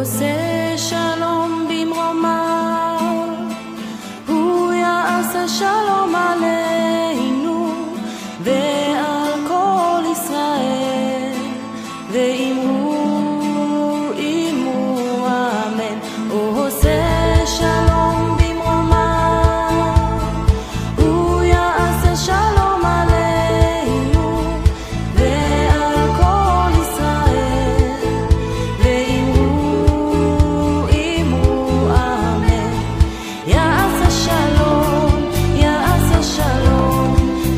עושה שלום במרומיו, הוא יעשה שלום עלינו ועל כל ישראל, ואמרו אמן. הוא עושה שלום במרומיו, הוא יעשה שלום עלינו ועל כל ישראל, ואמרו אמן. יעשה שלום, יעשה שלום,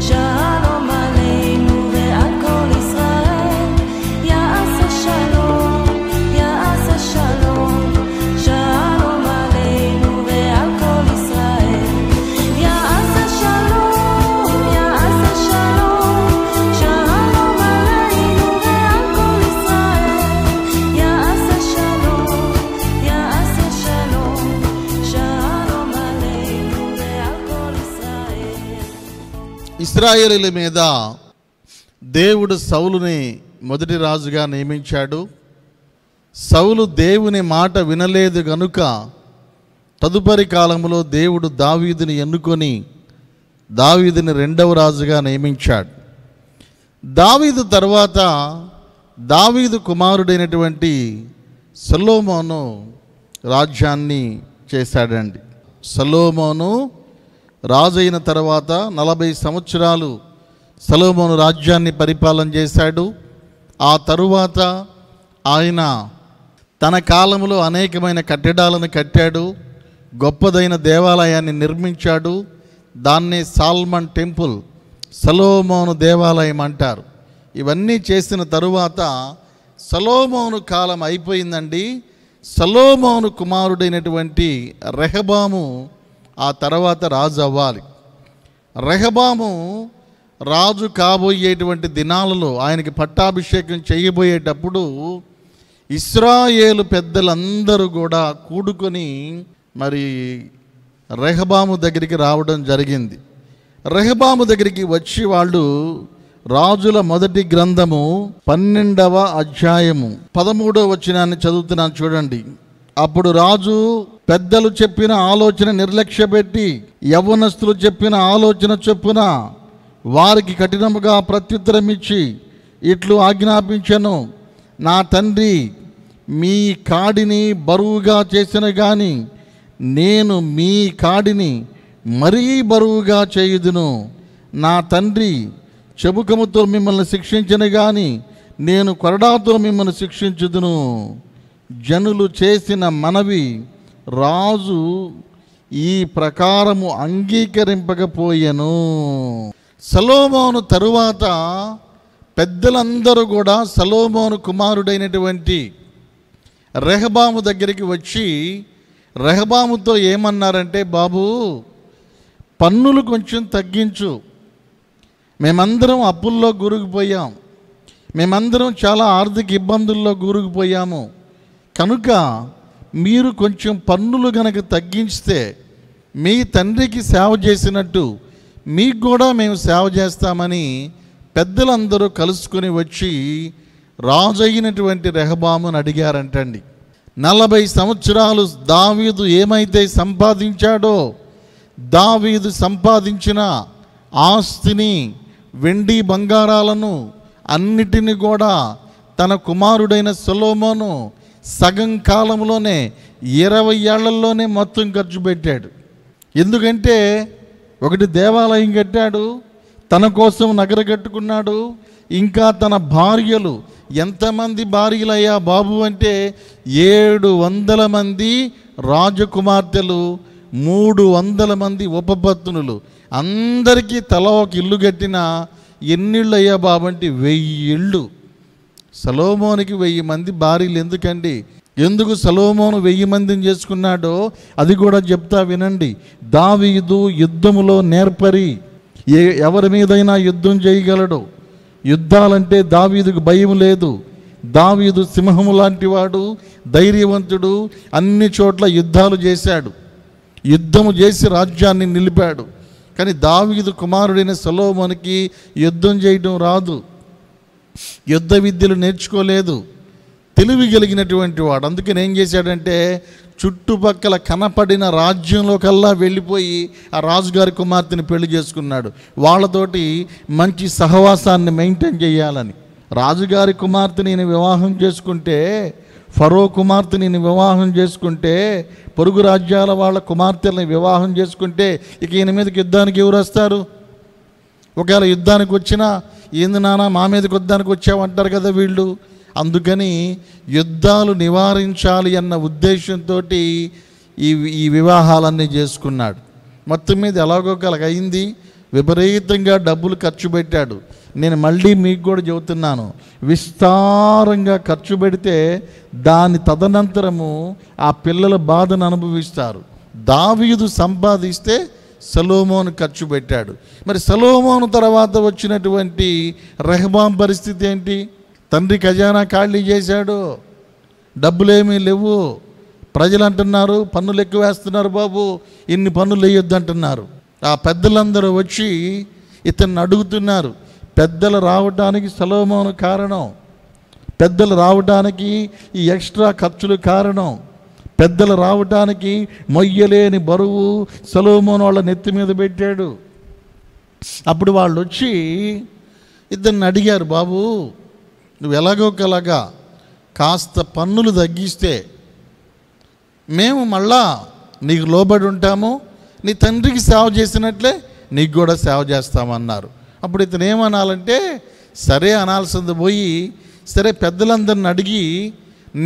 שלום עלינו ועל כל ישראל. יעשה שלום, יעשה שלום, שלום עלינו ועל כל ישראל. יעשה שלום, יעשה שלום, שלום עלינו ועל כל ישראל. יעשה שלום, יעשה שלום, שלום עלינו ועל כל ישראל. ఇశ్రాయేలీయుల మీద దేవుడు సౌలుని మొదటి రాజుగా నియమించాడు. సౌలు దేవుని మాట వినలేదు గనుక తదుపరి కాలంలో దేవుడు దావీదుని ఎన్నుకొని దావీదుని రెండవ రాజుగా నియమించాడు. దావీదు తర్వాత దావీదు కుమారుడైనటువంటి సొలొమోను రాజ్యాన్ని చేశాడండి. సొలొమోను రాజు అయిన తర్వాత 40 సంవత్సరాలు సొలొమోను రాజ్యాన్ని పరిపాలన చేశాడు. ఆ తరువాత ఆయన తన కాలంలో అనేకమైన కట్టడాలను కట్టాడు, గొప్పదైన దేవాలయాన్ని నిర్మించాడు. దాన్నే సాల్మన్ టెంపుల్, సొలొమోను దేవాలయం అంటారు. ఇవన్నీ చేసిన తరువాత సొలొమోను కాలం అయిపోయిందండి. సొలొమోను కుమారుడైనటువంటి రెహబాము ఆ తర్వాత రాజు అవ్వాలి. రెహబాము రాజు కాబోయేటువంటి దినాలలో ఆయనకి పట్టాభిషేకం చేయబోయేటప్పుడు ఇశ్రాయేలు పెద్దలందరూ కూడా కూడుకొని మరి రెహబాము దగ్గరికి రావడం జరిగింది. రెహబాము దగ్గరికి వచ్చి వాళ్ళు రాజుల మొదటి గ్రంథము 12వ అధ్యాయము 13వ వచనాన్ని చదువుతున్నాను చూడండి. అప్పుడు రాజు పెద్దలు చెప్పిన ఆలోచన నిర్లక్ష్యపెట్టి యవ్వనస్తులు చెప్పిన ఆలోచన చొప్పున వారికి కఠినముగా ప్రత్యుత్తరం ఇచ్చి ఇట్లు ఆజ్ఞాపించెను, నా తండ్రి మీ కాడిని బరువుగా చేసిన గాని నేను మీ కాడిని మరీ బరువుగా చేయుదును. నా తండ్రి చెబుకముతో మిమ్మల్ని శిక్షించిన గాని నేను కొరడాతో మిమ్మల్ని శిక్షించుదును. జనులు చేసిన మనవి రాజు ఈ ప్రకారము అంగీకరింపకపోయెను. సొలొమోను తరువాత పెద్దలందరూ కూడా సొలొమోను కుమారుడైనటువంటి రెహబాము దగ్గరికి వచ్చి రెహబాముతో ఏమన్నారంటే, బాబు పన్నులు కొంచెం తగ్గించు, మేమందరం అప్పుల్లో గురుకుపోయాం, మేమందరం చాలా ఆర్థిక ఇబ్బందుల్లో గురుకుపోయాము, కనుక మీరు కొంచెం పన్నులు గనక తగ్గిస్తే మీ తండ్రికి సేవ చేసినట్టు మీకు కూడా మేము సేవ చేస్తామని పెద్దలందరూ కలుసుకొని వచ్చి రాజు అయినటువంటి రెహబామును అడిగారంటండి. 40 సంవత్సరాలు దావీదు ఏమైతే సంపాదించాడో, దావీదు సంపాదించిన ఆస్తిని, వెండి బంగారాలను అన్నిటిని కూడా తన కుమారుడైన సొలొమోను సగం కాలంలోనే 20 ఏళ్లలోనే మొత్తం ఖర్చు పెట్టాడు. ఎందుకంటే ఒకటి దేవాలయం కట్టాడు, తన కోసం నగర కట్టుకున్నాడు, ఇంకా తన భార్యలు, ఎంతమంది భార్యలయ్యా బాబు అంటే 700 మంది రాజకుమార్తెలు, 300 మంది ఉపపత్నులు, అందరికీ తల ఒక ఇల్లు కట్టిన ఎన్నిళ్ళు అయ్యా బాబు అంటే 1000 ఇళ్ళు. సొలొమోనుకి 1000 మంది భార్యలు ఎందుకండి? ఎందుకు సొలొమోను 1000 మందిని చేసుకున్నాడో అది కూడా చెప్తా వినండి. దావీదు యుద్ధములో నేర్పరి, ఎవరి మీదైనా యుద్ధం చేయగలడు. యుద్ధాలంటే దావీదుకు భయం లేదు. దావీదు సింహము లాంటి వాడు, ధైర్యవంతుడు, అన్ని చోట్ల యుద్ధాలు చేశాడు, యుద్ధము చేసి రాజ్యాన్ని నిలిపాడు. కానీ దావీదు కుమారుడైన సొలొమోనుకి యుద్ధం చేయడం రాదు, యుద్ధ విద్యలు నేర్చుకోలేదు. తెలివి కలిగినటువంటి వాడు. అందుకని ఏం చేశాడంటే చుట్టుపక్కల కనపడిన రాజ్యంలో కల్లా వెళ్ళిపోయి ఆ రాజుగారి కుమార్తెని పెళ్లి చేసుకున్నాడు. వాళ్ళతోటి మంచి సహవాసాన్ని మెయింటైన్ చేయాలని. రాజుగారి కుమార్తెని నేను వివాహం చేసుకుంటే, ఫరో కుమార్తెని నేను వివాహం చేసుకుంటే, పొరుగు రాజ్యాల వాళ్ళ కుమార్తెలని వివాహం చేసుకుంటే ఇక ఈయన మీదకి యుద్ధానికి ఎవరు వస్తారు? ఒకవేళ యుద్ధానికి వచ్చినా ఏంది నాన్న మా మీదకి యుద్ధానికి వచ్చావంటారు కదా వీళ్ళు. అందుకని యుద్ధాలు నివారించాలి అన్న ఉద్దేశంతో ఈ వివాహాలన్నీ చేసుకున్నాడు. మొత్తం మీద ఎలాగో అయింది. విపరీతంగా డబ్బులు ఖర్చు పెట్టాడు. నేను మళ్ళీ మీకు కూడా చెబుతున్నాను, విస్తారంగా ఖర్చు పెడితే దాని తదనంతరము ఆ పిల్లల బాధను అనుభవిస్తారు. దావీదు సంపాదిస్తే సొలొమోను ఖర్చు పెట్టాడు. మరి సొలొమోను తర్వాత వచ్చినటువంటి రెహబాం పరిస్థితి ఏంటి? తండ్రి ఖజానా ఖాళీ చేశాడు, డబ్బులేమీ లేవు. ప్రజలు అంటున్నారు పన్నులు ఎక్కువ వేస్తున్నారు బాబు, ఇన్ని పన్నులు వేయొద్దు అంటున్నారు. ఆ పెద్దలందరూ వచ్చి ఇతన్ని అడుగుతున్నారు. పెద్దలు రావడానికి సొలొమోను కారణం, పెద్దలు రావడానికి ఈ ఎక్స్ట్రా ఖర్చులు కారణం, పెద్దలు రావడానికి మొయ్యలేని బరువు సొలొమోను వాళ్ళ నెత్తి మీద పెట్టాడు. అప్పుడు వాళ్ళు వచ్చి ఇతన్ని అడిగారు, బాబు నువ్వు ఎలాగోకలాగా కాస్త పన్నులు తగ్గిస్తే మేము మళ్ళా నీకు లోబడి ఉంటాము, నీ తండ్రికి సేవ చేసినట్లే నీకు కూడా సేవ చేస్తామన్నారు. అప్పుడు ఇతను ఏమనాలంటే సరే అనాల్సింది పోయి, సరే పెద్దలందరిని అడిగి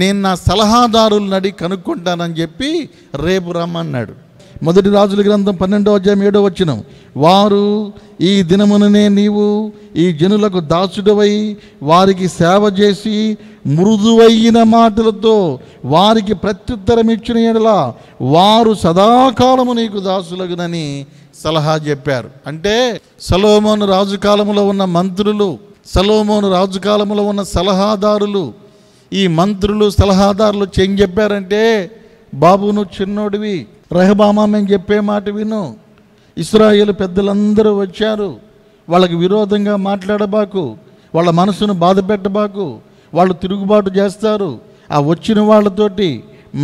నేను నా సలహాదారులను అడిగి కనుక్కుంటానని చెప్పి రేపు రమ్మన్నాడు. మొదటి రాజుల గ్రంథం 12వ అధ్యాయం 7వ వచనం, వారు ఈ దినముననే నీవు ఈ జనులకు దాసుడవై వారికి సేవ చేసి మృదువైన మాటలతో వారికి ప్రత్యుత్తరం ఇచ్చిన యెడల వారు సదాకాలము నీకు దాసులగునని సలహా చెప్పారు. అంటే సొలొమోను రాజు కాలంలో ఉన్న మంత్రులు, సొలొమోను రాజు కాలంలో ఉన్న సలహాదారులు, ఈ మంత్రులు సలహాదారులు ఏం చెప్పారంటే, బాబు నువ్వు చిన్నోడివి, రెహబామా మేము చెప్పే మాట విను. ఇశ్రాయేలు పెద్దలందరూ వచ్చారు, వాళ్ళకి విరోధంగా మాట్లాడబాకు, వాళ్ళ మనసును బాధ పెట్టబాకు, వాళ్ళు తిరుగుబాటు చేస్తారు. ఆ వచ్చిన వాళ్ళతోటి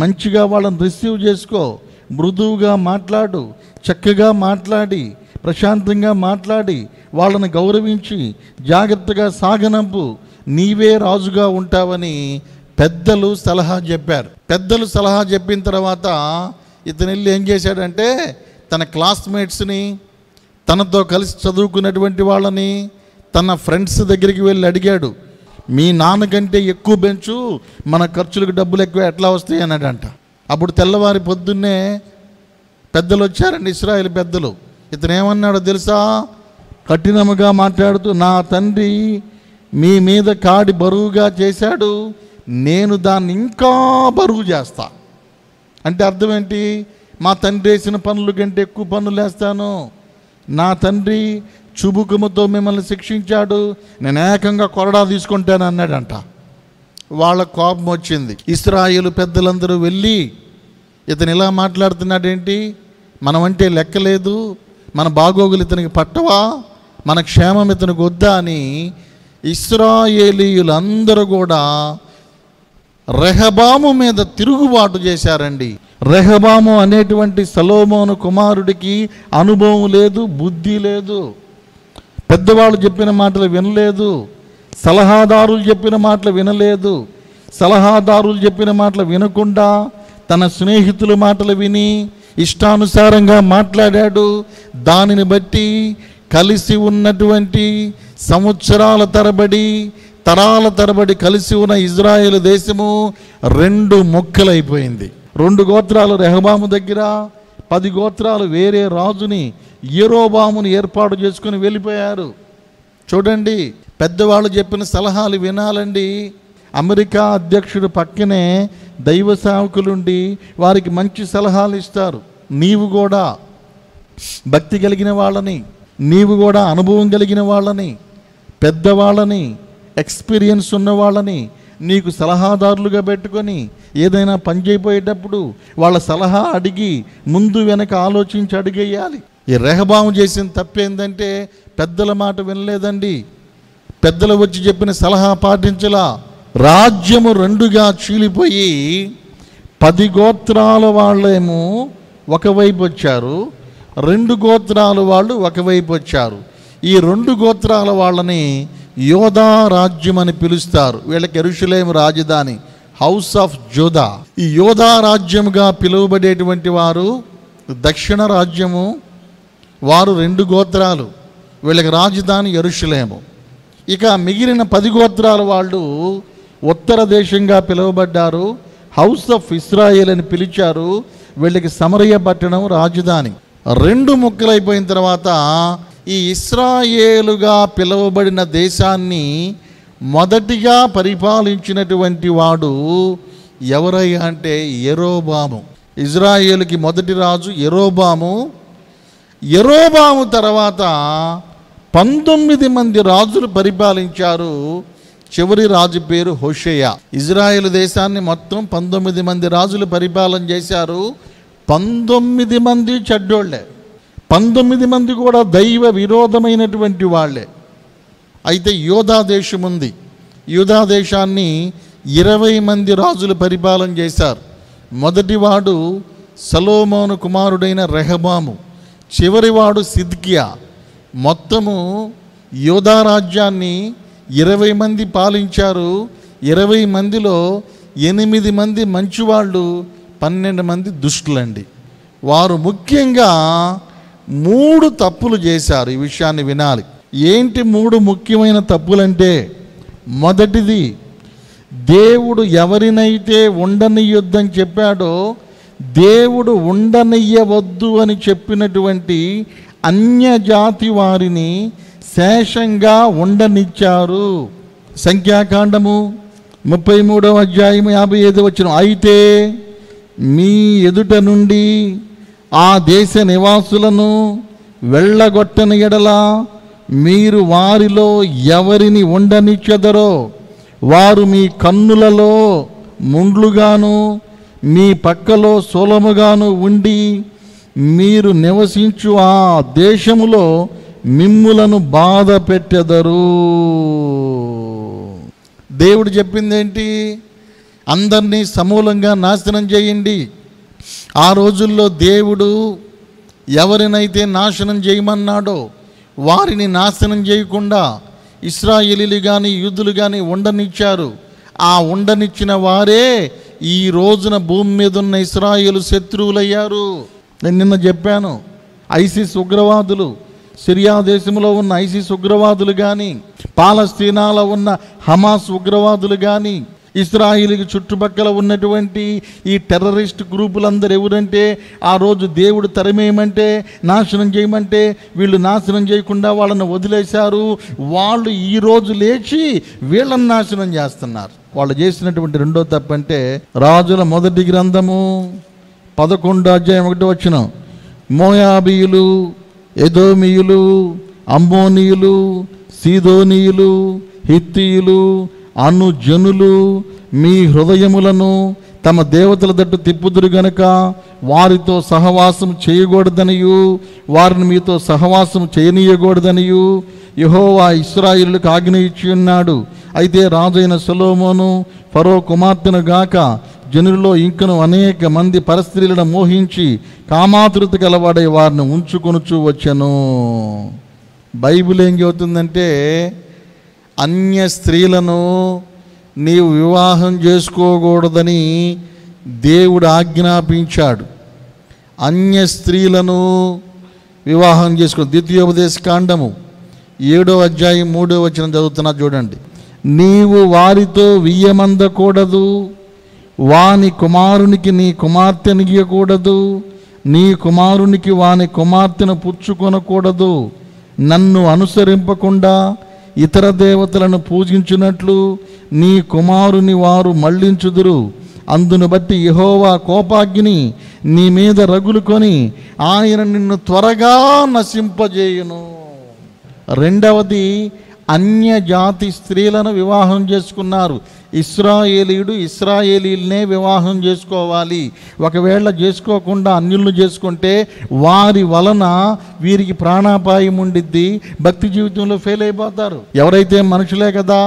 మంచిగా వాళ్ళని రిసీవ్ చేసుకో, మృదువుగా మాట్లాడు, చక్కగా మాట్లాడి ప్రశాంతంగా మాట్లాడి వాళ్ళని గౌరవించి జాగ్రత్తగా సాగనంపు, నీవే రాజుగా ఉంటావని పెద్దలు సలహా చెప్పారు. పెద్దలు సలహా చెప్పిన తర్వాత ఇతను వెళ్ళి ఏం చేశాడంటే తన క్లాస్మేట్స్ని, తనతో కలిసి చదువుకున్నటువంటి వాళ్ళని, తన ఫ్రెండ్స్ దగ్గరికి వెళ్ళి అడిగాడు, మీ నాన్నకంటే ఎక్కువ బెంచు, మన ఖర్చులకు డబ్బులు ఎక్కువ ఎట్లా వస్తాయి అన్నాడంట. అప్పుడు తెల్లవారి పొద్దున్నే పెద్దలు వచ్చారండి, ఇశ్రాయేలు పెద్దలు. ఇతను ఏమన్నాడో తెలుసా? కఠినముగా మాట్లాడుతూ, నా తండ్రి మీ మీద కాడి బరువుగా చేశాడు, నేను దాన్ని ఇంకా బరువు చేస్తా. అంటే అర్థం ఏంటి? మా తండ్రి వేసిన పనుల కంటే ఎక్కువ పనులు వేస్తాను. నా తండ్రి చుబుకముతో మిమ్మల్ని శిక్షించాడు, నేను ఏకంగా కొరడా తీసుకుంటాను అన్నాడంట. వాళ్ళ కోపం వచ్చింది. ఇశ్రాయేలు పెద్దలందరూ వెళ్ళి ఇతను ఇలా మాట్లాడుతున్నాడేంటి, మనమంటే లెక్కలేదు, మన బాగోగులు ఇతనికి పట్టవా, మన క్షేమం ఇతనికి వద్దా అని ఇశ్రాయేలీయులందరూ కూడా రెహబాము మీద తిరుగుబాటు చేశారండి. రెహబాము అనేటువంటి సొలొమోను కుమారుడికి అనుభవం లేదు, బుద్ధి లేదు, పెద్దవాళ్ళు చెప్పిన మాటలు వినలేదు, సలహాదారులు చెప్పిన మాటలు వినలేదు. సలహాదారులు చెప్పిన మాటలు వినకుండా తన స్నేహితుల మాటలు విని ఇష్టానుసారంగా మాట్లాడాడు. దానిని బట్టి కలిసి ఉన్నటువంటి సంవత్సరాల తరబడి, తరాల తరబడి కలిసి ఉన్న ఇజ్రాయేలు దేశము 2 ముక్కలైపోయింది. 2 గోత్రాలు రెహబాము దగ్గర, 10 గోత్రాలు వేరే రాజుని యెరోబామును ఏర్పాటు చేసుకుని వెళ్ళిపోయారు. చూడండి, పెద్దవాళ్ళు చెప్పిన సలహాలు వినాలండి. అమెరికా అధ్యక్షుడు పక్కనే దైవ సేవకులుండి వారికి మంచి సలహాలు ఇస్తారు. నీవు కూడా భక్తి కలిగిన వాళ్ళని, నీవు కూడా అనుభవం కలిగిన వాళ్ళని, పెద్దవాళ్ళని, ఎక్స్పీరియన్స్ ఉన్న వాళ్ళని నీకు సలహాదారులుగా పెట్టుకొని ఏదైనా పని చేయబోయేటప్పుడు వాళ్ళ సలహా అడిగి ముందు వెనక ఆలోచించి అడిగేయాలి. ఈ రెహబాము చేసిన తప్పేందంటే పెద్దల మాట వినలేదండి. పెద్దలు వచ్చి చెప్పిన సలహా పాటించలా, రాజ్యము రెండుగా చీలిపోయి 10 గోత్రాల వాళ్ళేమో ఒకవైపు వచ్చారు, 2 గోత్రాల వాళ్ళు ఒకవైపు వచ్చారు. ఈ 2 గోత్రాల వాళ్ళని యోధా రాజ్యం అని పిలుస్తారు. వీళ్ళకి యెరూషలేము రాజధాని, హౌస్ ఆఫ్ జోదా. ఈ యోధా రాజ్యముగా పిలువబడేటువంటి వారు దక్షిణ రాజ్యము, వారు 2 గోత్రాలు, వీళ్ళకి రాజధాని యెరూషలేము. ఇక మిగిలిన 10 గోత్రాల వాళ్ళు ఉత్తర దేశంగా పిలువబడ్డారు, హౌస్ ఆఫ్ ఇస్రాయేల్ అని పిలిచారు. వీళ్ళకి సమరయ పట్టణం రాజధాని. 2 ముక్కలైపోయిన తర్వాత ఈ ఇస్రాయేలుగా పిలువబడిన దేశాన్ని మొదటిగా పరిపాలించినటువంటి వాడు ఎవరయ్యా అంటే యెరోబాము. ఇజ్రాయేలుకి మొదటి రాజు యెరోబాము. యెరోబాము తర్వాత 19 మంది రాజులు పరిపాలించారు. చివరి రాజు పేరు హోషేయ. ఇజ్రాయేలు దేశాన్ని మొత్తం 19 మంది రాజులు పరిపాలన చేశారు. 19 మంది చెడ్డోళ్లే, 19 మంది కూడా దైవ విరోధమైనటువంటి వాళ్ళే. అయితే యోధా దేశం ఉంది. యోధా దేశాన్ని 20 మంది రాజులు పరిపాలన చేశారు. మొదటివాడు సొలొమోను కుమారుడైన రెహబాము, చివరివాడు సిద్కియా. మొత్తము యోధా రాజ్యాన్ని 20 మంది పాలించారు. 20 మందిలో 8 మంది మంచివాళ్ళు, 12 మంది దుష్టులండి. వారు ముఖ్యంగా 3 తప్పులు చేశారు. ఈ విషయాన్ని వినాలి. ఏంటి 3 ముఖ్యమైన తప్పులంటే, మొదటిది, దేవుడు ఎవరినైతే ఉండనియ్యొద్దని చెప్పాడో దేవుడు ఉండనియ్యవద్దు అని చెప్పినటువంటి అన్యజాతి వారిని శేషంగా ఉండనిచ్చారు. సంఖ్యాకాండము 33వ అధ్యాయము 55వ వచనం. అయితే మీ ఎదుట నుండి ఆ దేశ నివాసులను వెళ్ళగొట్టని ఎడల మీరు వారిలో ఎవరిని ఉండనిచ్చెదరో వారు మీ కన్నులలో ముండ్లుగాను మీ పక్కలో సోలముగాను ఉండి మీరు నివసించు ఆ దేశములో మిమ్ములను బాధ పెట్టెదరు. దేవుడు చెప్పిందేంటి? అందరినీ సమూలంగా నాశనం చేయండి. ఆ రోజుల్లో దేవుడు ఎవరినైతే నాశనం చేయమన్నాడో వారిని నాశనం చేయకుండా ఇశ్రాయేలీలు కానీ యూదులు కానీ ఉండనిచ్చారు. ఆ ఉండనిచ్చిన వారే ఈ రోజున భూమి మీద ఉన్న ఇశ్రాయేలు శత్రువులయ్యారు. నేను నిన్న చెప్పాను, ఐసిస్ ఉగ్రవాదులు, సిరియా దేశంలో ఉన్న ఐసిస్ ఉగ్రవాదులు కానీ, పాలస్తీనాలో ఉన్న హమాస్ ఉగ్రవాదులు కానీ, ఇశ్రాయేలుకి చుట్టుపక్కల ఉన్నటువంటి ఈ టెర్రరిస్ట్ గ్రూపులందరూ ఎవరంటే, ఆ రోజు దేవుడు తరిమేయమంటే, నాశనం చేయమంటే వీళ్ళు నాశనం చేయకుండా వాళ్ళని వదిలేశారు. వాళ్ళు ఈరోజు లేచి వీళ్ళని నాశనం చేస్తున్నారు. వాళ్ళు చేసినటువంటి రెండో తప్పంటే, రాజుల మొదటి గ్రంథము 11వ అధ్యాయం 1వ వచనం, మోయాబీయులు, ఎదోమీయులు, అమ్మోనీయులు, సీదోనీయులు, హిత్తీయులు అను జనులు మీ హృదయములను తమ దేవతల దట్టు తిప్పుదురు గనుక వారితో సహవాసం చేయకూడదనియు వారిని మీతో సహవాసం చేయనీయకూడదనియు యెహోవా ఇశ్రాయేలులకు ఆజ్ఞ ఇచ్చి ఉన్నాడు. అయితే రాజైన సొలొమోను ఫరో కుమార్తెను గాక జనులలో ఇంకను అనేక మంది పరస్త్రీలను మోహించి కామాతురత గలవాడై వారిని ఉంచుకొనుచు వచ్చెను. బైబిల్ ఏం చెబుతుందంటే, అన్య స్త్రీలను నీవు వివాహం చేసుకోకూడదని దేవుడు ఆజ్ఞాపించాడు. అన్య స్త్రీలను వివాహం చేసుకో. ద్వితీయోపదేశ కాండము 7వ అధ్యాయం 3వ వచనం చదువుతున్నా చూడండి. నీవు వారితో వియ్యమందకూడదు, వాని కుమారునికి నీ కుమార్తెనియ్యకూడదు, నీ కుమారునికి వాని కుమార్తెను పుచ్చుకొనకూడదు. నన్ను అనుసరింపకుండా ఇతర దేవతలను పూజించినట్లు నీ కుమారుని వారు మళ్లించుదురు. అందును బట్టి యెహోవా కోపాగ్ని నీ మీద రగులుకొని ఆయన నిన్ను త్వరగా నశింపజేయును. రెండవది, అన్య జాతి స్త్రీలను వివాహం చేసుకున్నారు. ఇశ్రాయేలీయుడు ఇశ్రాయేలీలనే వివాహం చేసుకోవాలి. ఒకవేళ చేసుకోకుండా అన్యులను చేసుకుంటే వారి వలన వీరికి ప్రాణాపాయం ఉండిద్ది, భక్తి జీవితంలో ఫెయిల్ అయిపోతారు. ఎవరైతే మనుషులే కదా,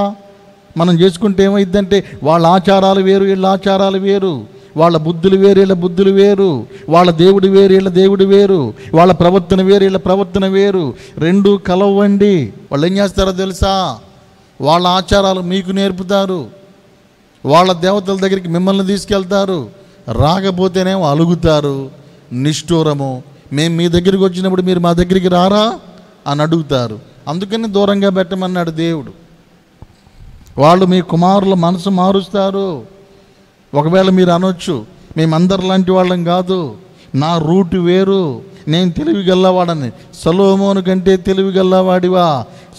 మనం చేసుకుంటే ఏమైందంటే వాళ్ళ ఆచారాలు వేరు, వీళ్ళ ఆచారాలు వేరు, వాళ్ళ బుద్ధులు వేరు, వీళ్ళ బుద్ధులు వేరు, వాళ్ళ దేవుడు వేరు, వీళ్ళ దేవుడు వేరు, వాళ్ళ ప్రవర్తన వేరు, వీళ్ళ ప్రవర్తన వేరు, రెండూ కలవండి. వాళ్ళు ఏం చేస్తారో తెలుసా? వాళ్ళ ఆచారాలు మీకు నేర్పుతారు, వాళ్ళ దేవతల దగ్గరికి మిమ్మల్ని తీసుకెళ్తారు, రాకపోతేనేమో అలుగుతారు, నిష్ఠూరము, మేము మీ దగ్గరికి వచ్చినప్పుడు మీరు మా దగ్గరికి రారా అని అడుగుతారు. అందుకని దూరంగా పెట్టమన్నాడు దేవుడు. వాళ్ళు మీ కుమారుల మనసు మారుస్తారు. ఒకవేళ మీరు అనొచ్చు, మేమందరి లాంటి వాళ్ళం కాదు, నా రూటు వేరు, నేను తెలివి గల్లవాడని. సొలొమోను కంటే తెలివి గల్లవాడివా?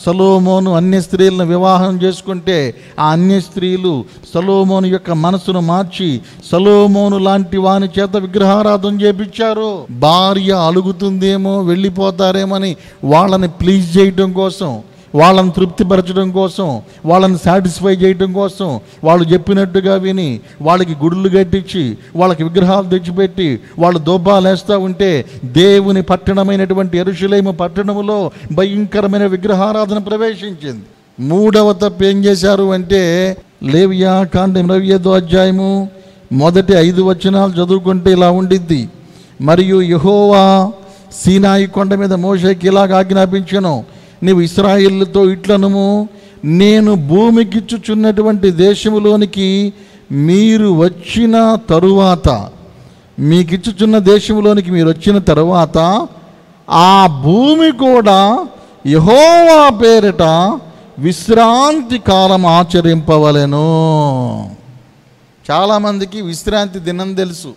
సొలొమోను అన్య స్త్రీలను వివాహం చేసుకుంటే ఆ అన్య స్త్రీలు సొలొమోను యొక్క మనసును మార్చి సొలొమోను లాంటి వాని చేత విగ్రహారాధన చేపించారు. భార్య అలుగుతుందేమో, వెళ్ళిపోతారేమని వాళ్ళని ప్లీజ్ చేయటం కోసం, వాళ్ళని తృప్తిపరచడం కోసం, వాళ్ళని సాటిస్ఫై చేయడం కోసం వాళ్ళు చెప్పినట్టుగా విని వాళ్ళకి గుడులు కట్టించి వాళ్ళకి విగ్రహాలు తెచ్చిపెట్టి వాళ్ళు దోబాలు వేస్తూ ఉంటే దేవుని పట్టణమైనటువంటి యెరూషలేము పట్టణములో భయంకరమైన విగ్రహారాధన ప్రవేశించింది. మూడవ తప్పు ఏం చేశారు అంటే, లేవియా కాండం 25వ అధ్యాయము మొదటి 5 వచనాలు చదువుకుంటే ఇలా ఉండిద్ది. మరియు యెహోవా సీనాయి కొండ మీద మోషేకి ఇలాగ ఆజ్ఞాపించెను, నీవు ఇశ్రాయేలుతో ఇట్లనుము, నేను భూమికిచ్చుచున్నటువంటి దేశములోనికి మీరు వచ్చిన తరువాత, మీకిచ్చుచున్న దేశంలోనికి మీరు వచ్చిన తరువాత ఆ భూమి కూడా యెహోవా పేరిట విశ్రాంతి కాలం ఆచరింపవలెను. చాలామందికి విశ్రాంతి దినం తెలుసు.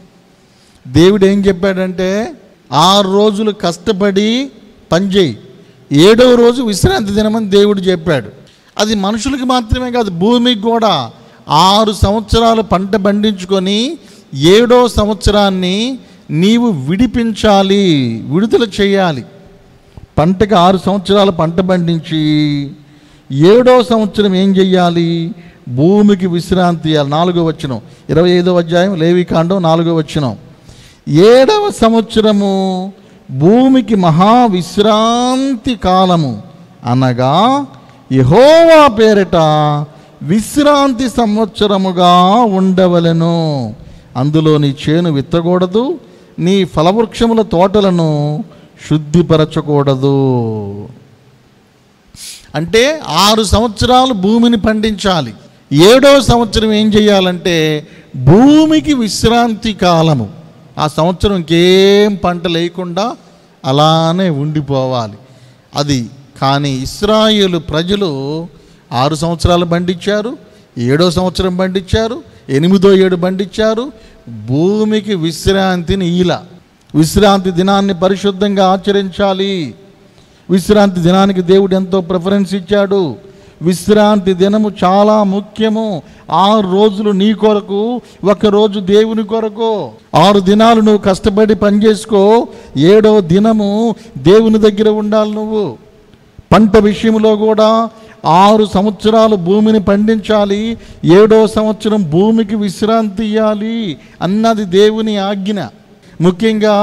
దేవుడు ఏం చెప్పాడంటే 6 రోజులు కష్టపడి పనిచేయి, 7వ రోజు విశ్రాంతి దినమని దేవుడు చెప్పాడు. అది మనుషులకి మాత్రమే కాదు, భూమికి కూడా. 6 సంవత్సరాలు పంట పండించుకొని 7వ సంవత్సరాన్ని నీవు విడిపించాలి, విడుదల చేయాలి. పంటకి 6 సంవత్సరాలు పంట పండించి 7వ సంవత్సరం ఏం చెయ్యాలి? భూమికి విశ్రాంతి ఇవ్వాలి. 4వ వచనం 25వ అధ్యాయం లేవికాండం 4వ వచనం. 7వ సంవత్సరము భూమికి మహావిశ్రాంతి కాలము, అనగా యెహోవా పేరిట విశ్రాంతి సంవత్సరముగా ఉండవలెను. అందులో నీ చేను విత్తకూడదు, నీ ఫలవృక్షముల తోటలను శుద్ధిపరచకూడదు. అంటే 6 సంవత్సరాలు భూమిని పండించాలి. 7వ సంవత్సరం ఏం చేయాలంటే భూమికి విశ్రాంతి కాలము. ఆ సంవత్సరం ఇంకేం పంట లేకుండా అలానే ఉండిపోవాలి అది. కానీ ఇశ్రాయేలు ప్రజలు 6 సంవత్సరాలు పండించారు, 7వ సంవత్సరం పండించారు, 8వ ఏడు పండించారు. భూమికి విశ్రాంతిని ఇలా, విశ్రాంతి దినాన్ని పరిశుద్ధంగా ఆచరించాలి. విశ్రాంతి దినానికి దేవుడు ఎంతో ప్రిఫరెన్స్ ఇచ్చాడు. విశ్రాంతి దినము చాలా ముఖ్యము. 6 రోజులు నీ కొరకు, 1 రోజు దేవుని కొరకు. 6 దినాలు నువ్వు కష్టపడి పనిచేసుకో, 7వ దినము దేవుని దగ్గర ఉండాలి. నువ్వు పంట విషయంలో కూడా 6 సంవత్సరాలు భూమిని పండించాలి, 7వ సంవత్సరం భూమికి విశ్రాంతి ఇవ్వాలి అన్నది దేవుని ఆజ్ఞ. ముఖ్యంగా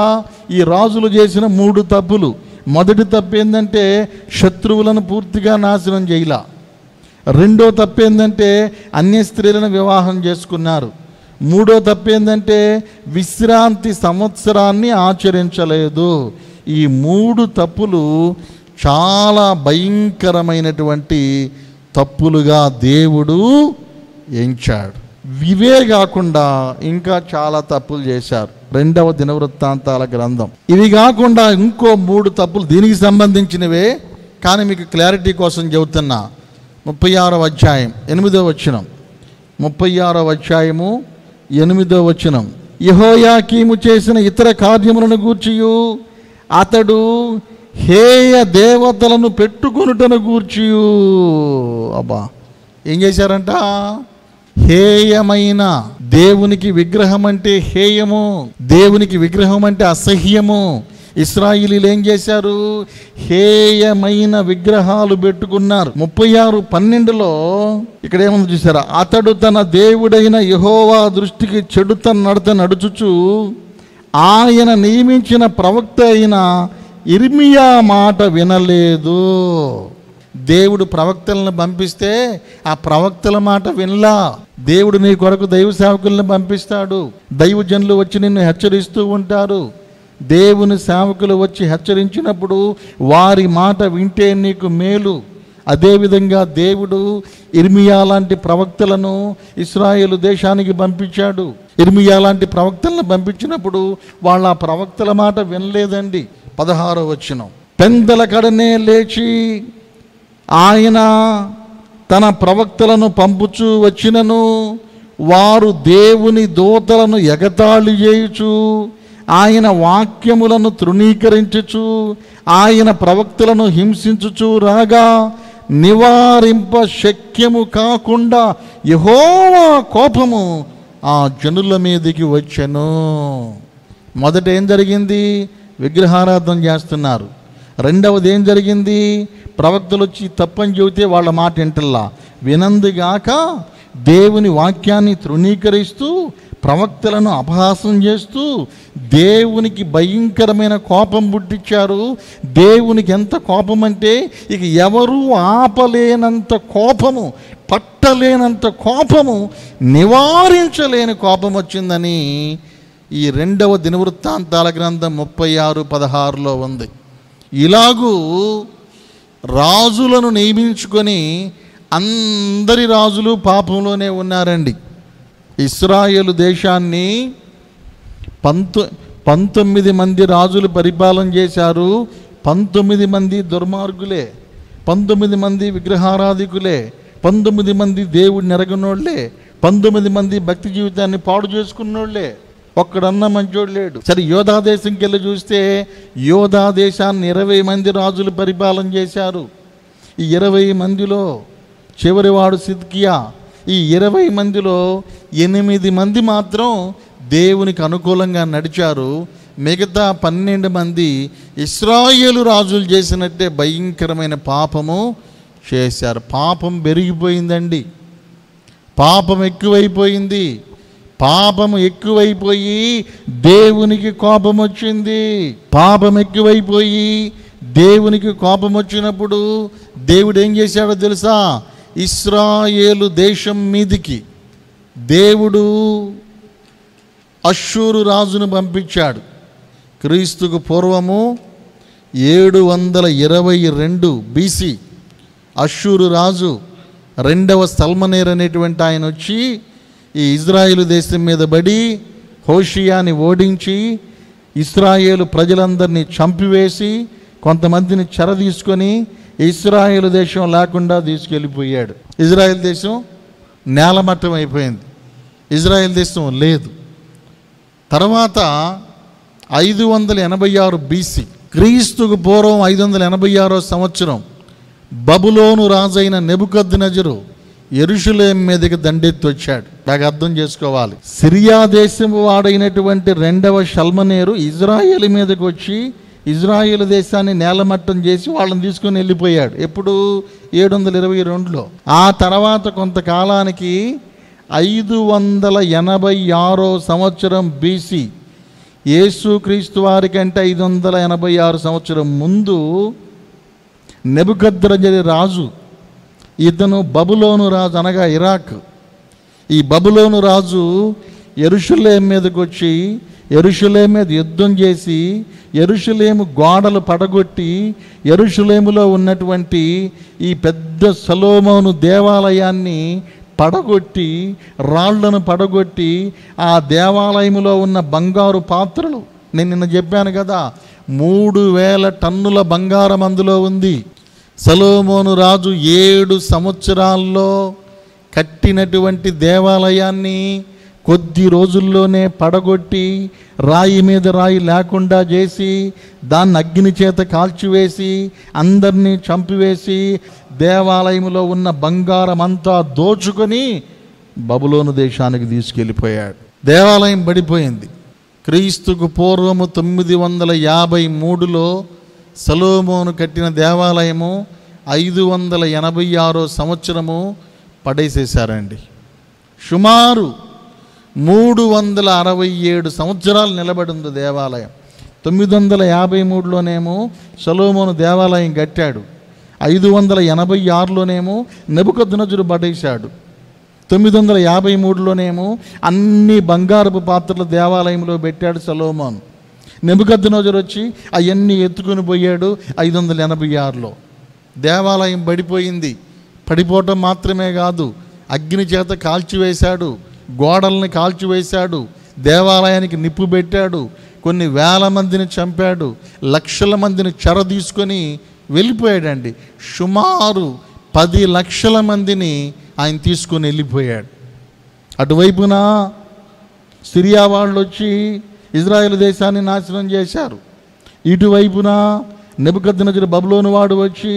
ఈ రాజులు చేసిన 3 తప్పులు. మొదటి తప్పు ఏంటంటే శత్రువులను పూర్తిగా నాశనం చేయలా. రెండో తప్పు ఏంటంటే అన్య స్త్రీలను వివాహం చేసుకున్నారు. మూడో తప్పు ఏంటంటే విశ్రాంతి సంవత్సరాన్ని ఆచరించలేదు. ఈ 3 తప్పులు చాలా భయంకరమైనటువంటి తప్పులుగా దేవుడు ఎంచాడు. ఇవే కాకుండా ఇంకా చాలా తప్పులు చేశారు. 2వ దినవృత్తాంతాల గ్రంథం. ఇవి కాకుండా ఇంకో 3 తప్పులు దీనికి సంబంధించినవే, కానీ మీకు క్లారిటీ కోసం చెబుతున్నా. 36వ అధ్యాయం 8వ వచనం. 36వ అధ్యాయము 8వ వచనం. యెహోయాకీము చేసిన ఇతర కార్యములను గూర్చియు, అతడు హేయ దేవతలను పెట్టుకొనుటను గూర్చియు. అబ్బా, ఏం చేశారంట? హేయమైన, దేవునికి విగ్రహం అంటే హేయము, దేవునికి విగ్రహం అంటే అసహ్యము. ఇశ్రాయేలీలు ఏం చేశారు? హేయమైన విగ్రహాలు పెట్టుకున్నారు. 36:12లో ఇక్కడ ఏమన్నా చూసారా? అతడు తన దేవుడైన యెహోవా దృష్టికి చెడుత నడత నడుచుచు ఆయన నియమించిన ప్రవక్త అయిన ఇర్మియా మాట వినలేదు. దేవుడు ప్రవక్తలను పంపిస్తే ఆ ప్రవక్తల మాట వినలా. దేవుడు నీ కొరకు దైవ సేవకులను పంపిస్తాడు. దైవజనులు వచ్చి నిన్ను హెచ్చరిస్తూ ఉంటారు. దేవుని సేవకులు వచ్చి హెచ్చరించినప్పుడు వారి మాట వింటే నీకు మేలు. అదేవిధంగా దేవుడు ఇర్మియా లాంటి ప్రవక్తలను ఇశ్రాయేలు దేశానికి పంపించాడు. ఇర్మియా లాంటి ప్రవక్తలను పంపించినప్పుడు వాళ్ళ ఆ ప్రవక్తల మాట వినలేదండి. 16వ వచనం, పెందల కడనే లేచి ఆయన తన ప్రవక్తలను పంపుచూ వచ్చినను వారు దేవుని దూతలను ఎగతాళి చేయుచు ఆయన వాక్యములను తృణీకరించుచు ఆయన ప్రవక్తలను హింసించుచు రాగా నివారింప శక్యము కాకుండా యెహోవా కోపము ఆ జనుల మీదకి వచ్చెను. మొదట ఏం జరిగింది? విగ్రహారాధన చేస్తున్నారు. రెండవది ఏం జరిగింది? ప్రవక్తలు వచ్చి తప్పని చెబితే వాళ్ళ మాట వింటల్లా. వినందుగాక దేవుని వాక్యాన్ని తృణీకరిస్తూ ప్రవక్తలను అపహాసం చేస్తూ దేవునికి భయంకరమైన కోపం పుట్టించారు. దేవునికి ఎంత కోపం అంటే ఇక ఎవరూ ఆపలేనంత కోపము, పట్టలేనంత కోపము, నివారించలేని కోపం వచ్చిందని ఈ 2వ దినవృత్తాంతాల గ్రంథం 36:16లో ఉంది. ఇలాగూ రాజులను నియమించుకొని అందరి రాజులు పాపంలోనే ఉన్నారండి. ఇశ్రాయేలు దేశాన్ని 19 మంది రాజులు పరిపాలన చేశారు. 19 మంది దుర్మార్గులే, 19 మంది విగ్రహారాధికులే, 19 మంది దేవుడిని ఎరగనోళ్లే, 19 మంది భక్తి జీవితాన్ని పాడు చేసుకున్నోళ్లే. ఒక్కడన్నా మంచోడు లేడు. సరే, యోధా దేశంకి వెళ్ళి చూస్తే యోధా దేశాన్ని 20 మంది రాజులు పరిపాలన చేశారు. ఈ 20 మందిలో చివరివాడు సిద్కియా. ఈ 20 మందిలో 8 మంది మాత్రం దేవునికి అనుకూలంగా నడిచారు. మిగతా 12 మంది ఇశ్రాయేలు రాజులు చేసినట్టే భయంకరమైన పాపము చేశారు. పాపం పెరిగిపోయిందండి. పాపం ఎక్కువైపోయింది. పాపము ఎక్కువైపోయి దేవునికి కోపం వచ్చింది. పాపం ఎక్కువైపోయి దేవునికి కోపం వచ్చినప్పుడు దేవుడు ఏం చేశాడో తెలుసా? ఇశ్రాయేలు దేశం మీదికి దేవుడు అష్షూరు రాజును పంపించాడు. క్రీస్తుకు పూర్వము 722 BC అష్షూరు రాజు 2వ సల్మనేర్ అనేటువంటి ఆయన వచ్చి ఈ ఇజ్రాయేలు దేశం మీద పడి హోషియాని ఓడించి ఇశ్రాయేలు ప్రజలందరినీ చంపివేసి కొంతమందిని చెర తీసుకొని ఇశ్రాయేలు దేశం లేకుండా తీసుకెళ్ళిపోయాడు. ఇజ్రాయేల్ దేశం నేలమట్టం అయిపోయింది. ఇజ్రాయేల్ దేశం లేదు. తర్వాత 586 BC క్రీస్తుకు పూర్వం 586వ సంవత్సరం బబులోను రాజైన నెబుకద్నెజరు యెరూషలేము మీదకి దండెత్తి వచ్చాడు. బాగా అర్థం చేసుకోవాలి. సిరియా దేశం వాడైనటువంటి 2వ షల్మనేరు ఇజ్రాయేల్ మీదకి వచ్చి ఇజ్రాయేల్ దేశాన్ని నేలమట్టం చేసి వాళ్ళని తీసుకొని వెళ్ళిపోయాడు. ఎప్పుడు? 722లో. ఆ తర్వాత కొంతకాలానికి 586వ సంవత్సరం BC యేసుక్రీస్తు వారి కంటే 586 సంవత్సరం ముందు నెబుకద్నెజరు రాజు, ఇతను బబులోను రాజు అనగా ఇరాక్. ఈ బబులోను రాజు యెరూషలేము మీదకి వచ్చి యెరూషలేము మీద యుద్ధం చేసి యెరూషలేము గోడలు పడగొట్టి యెరూషలేములో ఉన్నటువంటి ఈ పెద్ద సొలొమోను దేవాలయాన్ని పడగొట్టి రాళ్లను పడగొట్టి ఆ దేవాలయములో ఉన్న బంగారు పాత్రలు, నేను నిన్న చెప్పాను కదా, 3000 టన్నుల బంగారం అందులో ఉంది. సొలొమోను రాజు 7 సంవత్సరాల్లో కట్టినటువంటి దేవాలయాన్ని కొద్ది రోజుల్లోనే పడగొట్టి రాయి మీద రాయి లేకుండా చేసి దాన్ని అగ్ని చేత కాల్చివేసి అందరినీ చంపివేసి దేవాలయంలో ఉన్న బంగారం అంతా దోచుకొని బబులోను దేశానికి తీసుకెళ్ళిపోయాడు. దేవాలయం పడిపోయింది. క్రీస్తుకు పూర్వము 953లో సొలొమోను కట్టిన దేవాలయము 586 సంవత్సరము పడేసేశారండి. సుమారు 367 సంవత్సరాలు నిలబడింది దేవాలయం. 953లోనేమో సొలొమోను దేవాలయం కట్టాడు. 586లోనేమో నెబుకద్నెజరు పడేశాడు. 953లోనేమో అన్ని బంగారపు పాత్రలు దేవాలయంలో పెట్టాడు సొలొమోను. నెబుకద్నెజరు వచ్చి అవన్నీ ఎత్తుకుని పోయాడు 586లో. దేవాలయం పడిపోయింది. పడిపోవటం మాత్రమే కాదు, అగ్ని చేత కాల్చివేశాడు, గోడల్ని కాల్చివేశాడు, దేవాలయానికి నిప్పు పెట్టాడు, కొన్ని వేల మందిని చంపాడు, లక్షల మందిని చెర తీసుకొని వెళ్ళిపోయాడండి. సుమారు 10 లక్షల మందిని ఆయన తీసుకొని వెళ్ళిపోయాడు. అటువైపున సిరియా వాళ్ళు వచ్చి ఇజ్రాయెల్ దేశాన్ని నాశనం చేశారు. ఇటువైపున నెబుకద్నెజరు బబులోను వాడు వచ్చి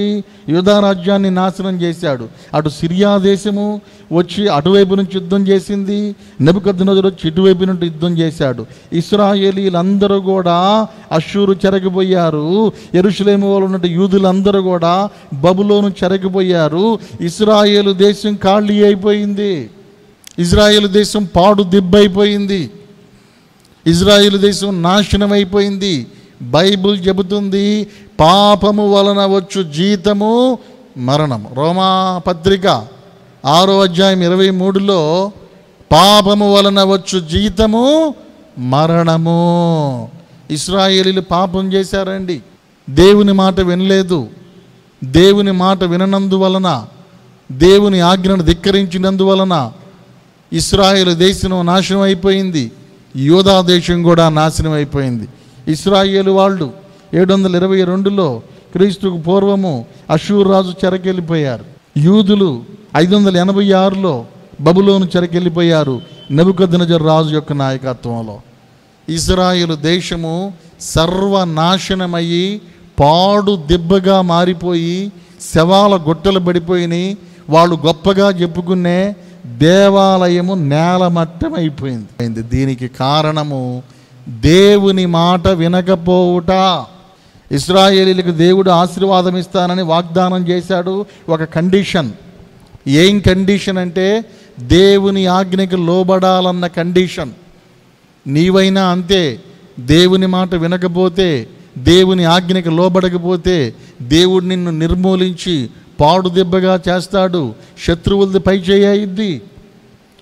యూదా రాజ్యాన్ని నాశనం చేశాడు. అటు సిరియా దేశము వచ్చి అటువైపు నుంచి యుద్ధం చేసింది, నెబుకద్నెజరు వచ్చి ఇటువైపు నుండి యుద్ధం చేశాడు. ఇశ్రాయేలీలందరూ కూడా అష్షూరు చెరగిపోయారు. యెరూషలేము వాళ్ళు ఉన్నట్టు యూదులందరూ కూడా బబులోను చెరగిపోయారు. ఇశ్రాయేలు దేశం ఖాళీ అయిపోయింది. ఇజ్రాయేలు దేశం పాడు దిబ్బైపోయింది. ఇజ్రాయేలు దేశం నాశనం అయిపోయింది. బైబిల్ చెబుతుంది, పాపము వలన వచ్చు జీతము మరణం. రోమా పత్రిక 6వ అధ్యాయం 23లో పాపము వలన వచ్చు జీతము మరణము. ఇశ్రాయేలీలు పాపం చేశారండి, దేవుని మాట వినలేదు. దేవుని మాట విననందువలన, దేవుని ఆజ్ఞను ధిక్కరించినందువలన ఇశ్రాయేలు దేశం నాశనం అయిపోయింది. యూదా దేశం కూడా నాశనం అయిపోయింది. ఇశ్రాయేలు వాళ్ళు 722లో క్రీస్తుకు పూర్వము అష్షూరు రాజు చెరకెళ్ళిపోయారు. యూదులు 586లో బబులోను చెరకెళ్ళిపోయారు నెబుకద్నెజరు రాజు యొక్క నాయకత్వంలో. ఇశ్రాయేలు దేశము సర్వనాశనమయ్యి పాడు దిబ్బగా మారిపోయి శవాల గుట్టలు పడిపోయినాయి. వాళ్ళు గొప్పగా చెప్పుకునే దేవాలయము నేలమట్టమైపోయింది. దీనికి కారణము దేవుని మాట వినకపోవుట. ఇశ్రాయేలీలకు దేవుడు ఆశీర్వాదం ఇస్తానని వాగ్దానం చేశాడు. ఒక కండిషన్. ఏం కండిషన్ అంటే దేవుని ఆజ్ఞకి లోబడాలన్న కండిషన్. నీవైనా అంతే, దేవుని మాట వినకపోతే, దేవుని ఆజ్ఞకి లోబడకపోతే దేవుడు నిన్ను నిర్మూలించి పాడు దెబ్బగా చేస్తాడు. శత్రువులది పై చేయద్ది.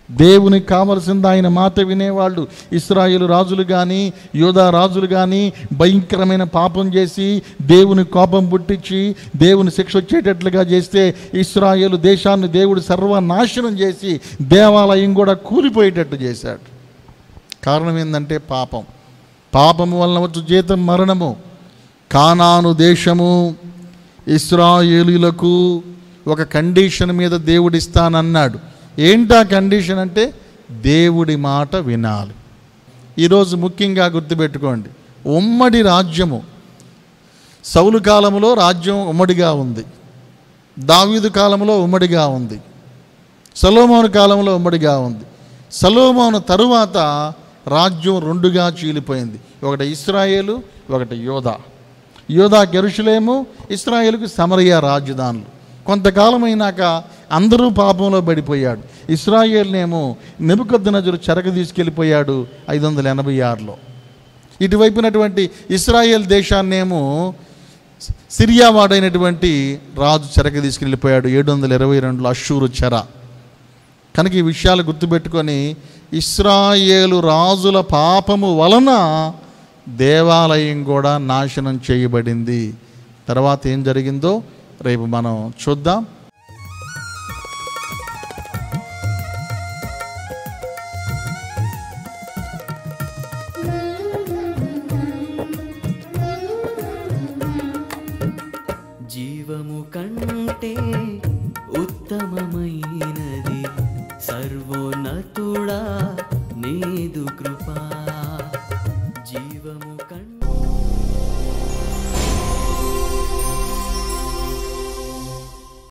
దేవునికి కావలసింది ఆయన మాట వినేవాళ్ళు. ఇశ్రాయేలు రాజులు కానీ యూదా రాజులు కానీ భయంకరమైన పాపం చేసి దేవుని కోపం పుట్టించి దేవుని శిక్ష వచ్చేటట్లుగా చేస్తే ఇశ్రాయేలు దేశాన్ని దేవుడు సర్వనాశనం చేసి దేవాలయం కూడా కూలిపోయేటట్టు చేశాడు. కారణం ఏంటంటే పాపం. పాపము వలన వచ్చు జీతం మరణము. కానాను దేశము ఇశ్రాయేలీలకు ఒక కండిషన్ మీద దేవుడు ఇస్తానన్నాడు. ఏంటా కండిషన్ అంటే దేవుడి మాట వినాలి. ఈరోజు ముఖ్యంగా గుర్తుపెట్టుకోండి, ఉమ్మడి రాజ్యము. సౌలు కాలంలో రాజ్యం ఉమ్మడిగా ఉంది, దావీదు కాలంలో ఉమ్మడిగా ఉంది, సొలొమోను కాలంలో ఉమ్మడిగా ఉంది. సొలొమోను తరువాత రాజ్యం రెండుగా చీలిపోయింది. ఒకటి ఇశ్రాయేలు, ఒకటి యూదా. యూదాకి యెరూషలేము, ఇశ్రాయేలుకి సమరయ రాజధానులు. కొంతకాలం అయినాక అందరూ పాపంలో పడిపోయాడు. ఇశ్రాయేలునేమో నెబుకద్నెజరు చెరక తీసుకెళ్ళిపోయాడు 586లో. ఇటువైపునటువంటి ఇశ్రాయేల్ దేశాన్నేమో సిరియా వాడైనటువంటి రాజు చెరక తీసుకెళ్ళిపోయాడు 722లో అష్షూరు చెర. కనుక ఈ విషయాలు గుర్తుపెట్టుకొని ఇశ్రాయేలు రాజుల పాపము వలన దేవాలయం కూడా నాశనం చేయబడింది. తర్వాత ఏం జరిగిందో రేపు మనం చూద్దాం. జీవము కంటే ఉత్తమమైనది సర్వోన్నతుడా నీదు కృపా. జీవము కంటే